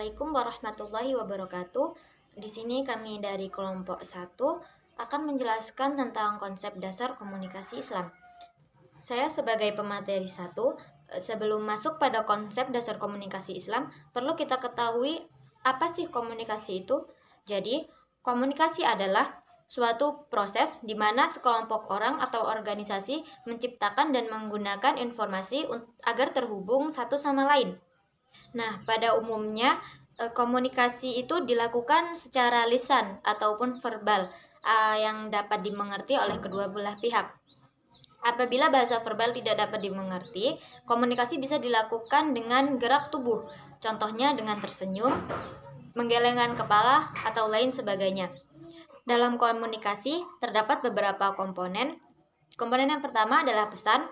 Assalamualaikum warahmatullahi wabarakatuh. Di sini kami dari kelompok 1 akan menjelaskan tentang konsep dasar komunikasi Islam. Saya sebagai pemateri 1, sebelum masuk pada konsep dasar komunikasi Islam, perlu kita ketahui apa sih komunikasi itu. Jadi, komunikasi adalah suatu proses di mana sekelompok orang atau organisasi menciptakan dan menggunakan informasi agar terhubung satu sama lain. Nah, pada umumnya komunikasi itu dilakukan secara lisan ataupun verbal yang dapat dimengerti oleh kedua belah pihak. Apabila bahasa verbal tidak dapat dimengerti, komunikasi bisa dilakukan dengan gerak tubuh. Contohnya dengan tersenyum, menggelengkan kepala, atau lain sebagainya. Dalam komunikasi terdapat beberapa komponen. Komponen yang pertama adalah pesan.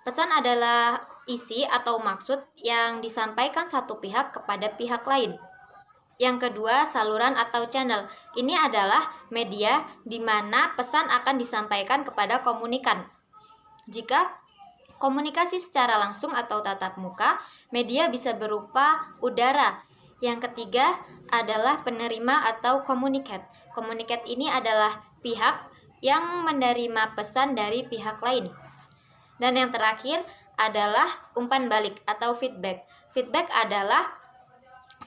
Pesan adalah isi atau maksud yang disampaikan satu pihak kepada pihak lain. Yang kedua, saluran atau channel. Ini adalah media di mana pesan akan disampaikan kepada komunikan. Jika komunikasi secara langsung atau tatap muka, media bisa berupa udara. Yang ketiga adalah penerima atau komunikat. Komunikat ini adalah pihak yang menerima pesan dari pihak lain. Dan yang terakhir adalah umpan balik atau feedback. Feedback adalah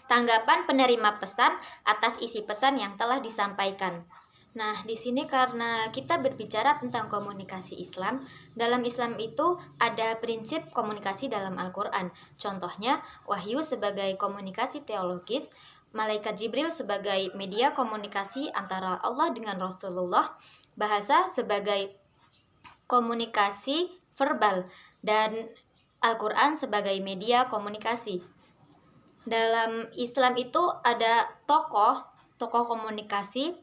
tanggapan penerima pesan atas isi pesan yang telah disampaikan. Nah, di sini karena kita berbicara tentang komunikasi Islam, dalam Islam itu ada prinsip komunikasi dalam Al-Quran. Contohnya, wahyu sebagai komunikasi teologis, malaikat Jibril sebagai media komunikasi antara Allah dengan Rasulullah, bahasa sebagai komunikasi verbal, dan Al-Quran sebagai media komunikasi. Dalam Islam itu ada tokoh komunikasi,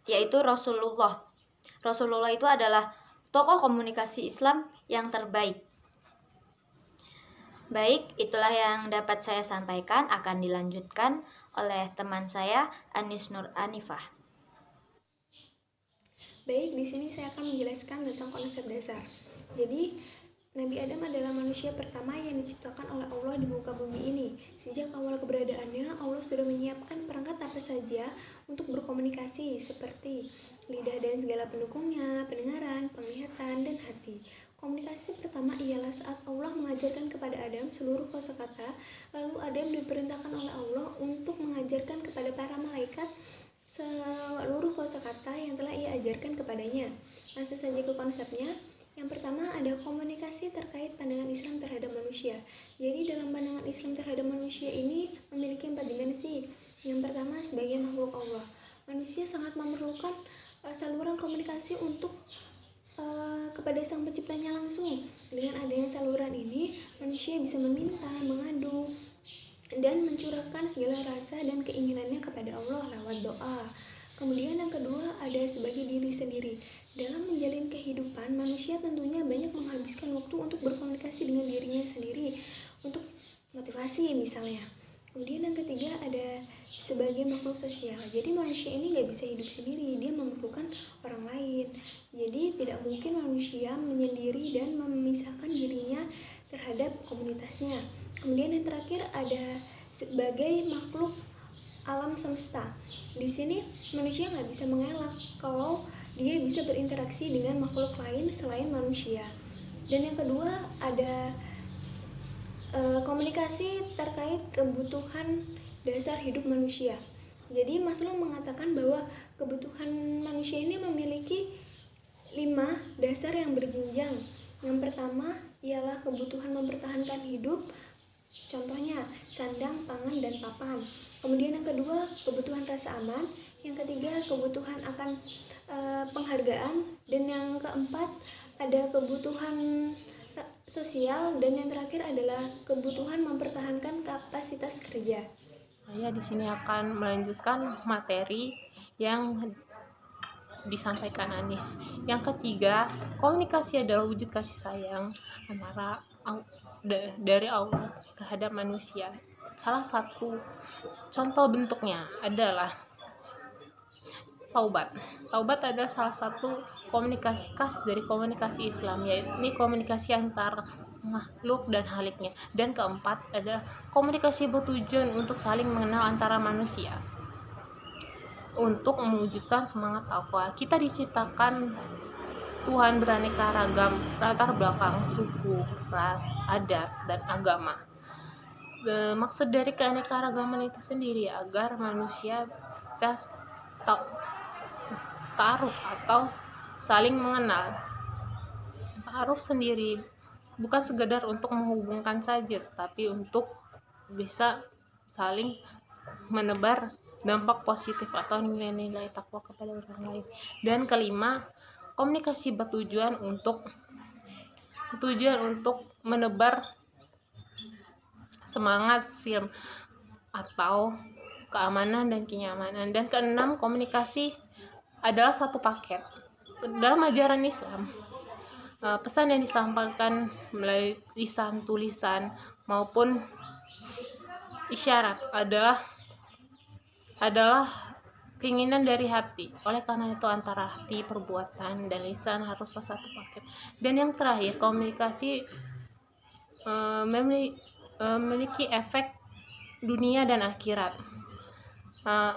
yaitu Rasulullah. Rasulullah itu adalah tokoh komunikasi Islam yang terbaik. Baik, itulah yang dapat saya sampaikan, akan dilanjutkan oleh teman saya, Anis Nur Anifah. Baik, di sini saya akan menjelaskan tentang konsep dasar. Jadi, Nabi Adam adalah manusia pertama yang diciptakan oleh Allah di muka bumi ini. Sejak awal keberadaannya, Allah sudah menyiapkan perangkat apa saja untuk berkomunikasi, seperti lidah dan segala pendukungnya, pendengaran, penglihatan, dan hati. Komunikasi pertama ialah saat Allah mengajarkan kepada Adam seluruh kosakata, lalu Adam diperintahkan oleh Allah untuk mengajarkan kepada para malaikat seluruh kosakata yang telah ia ajarkan kepadanya. Langsung saja ke konsepnya. Yang pertama ada komunikasi terkait pandangan Islam terhadap manusia. Jadi dalam pandangan Islam terhadap manusia ini memiliki 4 dimensi. Yang pertama, sebagai makhluk Allah, manusia sangat memerlukan saluran komunikasi untuk kepada sang penciptanya langsung. Dengan adanya saluran ini, manusia bisa meminta, mengadu, dan mencurahkan segala rasa dan keinginannya kepada Allah lewat doa. Kemudian yang kedua ada sebagai diri sendiri. Dalam menjalin kehidupan, manusia tentunya banyak menghabiskan waktu untuk berkomunikasi dengan dirinya sendiri, untuk motivasi misalnya. Kemudian yang ketiga ada sebagai makhluk sosial. Jadi manusia ini gak bisa hidup sendiri, dia memerlukan orang lain. Jadi tidak mungkin manusia menyendiri dan memisahkan dirinya terhadap komunitasnya. Kemudian yang terakhir ada sebagai makhluk alam semesta. Di sini manusia nggak bisa mengelak kalau dia bisa berinteraksi dengan makhluk lain selain manusia. Dan yang kedua ada komunikasi terkait kebutuhan dasar hidup manusia. Jadi Maslow mengatakan bahwa kebutuhan manusia ini memiliki 5 dasar yang berjenjang. Yang pertama ialah kebutuhan mempertahankan hidup, contohnya sandang, pangan, dan papan. Kemudian yang kedua kebutuhan rasa aman, yang ketiga kebutuhan akan penghargaan, dan yang keempat ada kebutuhan sosial, dan yang terakhir adalah kebutuhan mempertahankan kapasitas kerja. Saya di sini akan melanjutkan materi yang disampaikan Anis. Yang ketiga, komunikasi adalah wujud kasih sayang antara dari Allah terhadap manusia. Salah satu contoh bentuknya adalah taubat. Taubat adalah salah satu komunikasi khas dari komunikasi Islam, yaitu komunikasi antar makhluk dan haliknya. Dan keempat adalah komunikasi bertujuan untuk saling mengenal antara manusia untuk mewujudkan semangat takwa. Kita diciptakan Tuhan beraneka ragam latar belakang, suku, ras, adat, dan agama. Maksud dari keanekaragaman itu sendiri agar manusia bisa ta'aruf atau saling mengenal. Ta'aruf sendiri bukan sekedar untuk menghubungkan saja, tapi untuk bisa saling menebar dampak positif atau nilai-nilai takwa kepada orang lain. Dan kelima, komunikasi bertujuan untuk menebar semangat silm atau keamanan dan kenyamanan. Dan keenam, komunikasi adalah satu paket. Dalam ajaran Islam, pesan yang disampaikan melalui lisan, tulisan maupun isyarat adalah keinginan dari hati. Oleh karena itu antara hati, perbuatan, dan lisan haruslah satu paket. Dan yang terakhir, komunikasi memiliki efek dunia dan akhirat.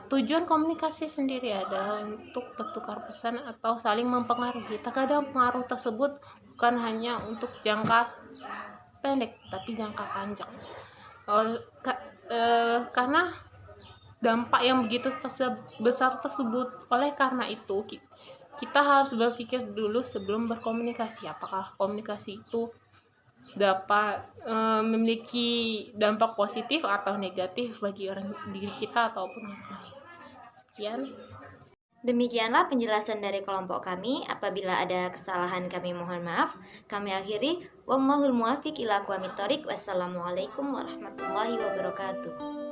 Tujuan komunikasi sendiri adalah untuk bertukar pesan atau saling mempengaruhi. Terkadang pengaruh tersebut bukan hanya untuk jangka pendek, tapi jangka panjang. Karena dampak yang begitu besar tersebut, oleh karena itu kita harus berpikir dulu sebelum berkomunikasi, apakah komunikasi itu dapat memiliki dampak positif atau negatif bagi diri kita ataupun orang lain. Sekian. Demikianlah penjelasan dari kelompok kami. Apabila ada kesalahan kami mohon maaf. Kami akhiri. Wallahul muwaffiq ila aqwamit thoriq. Wassalamualaikum warahmatullahi wabarakatuh.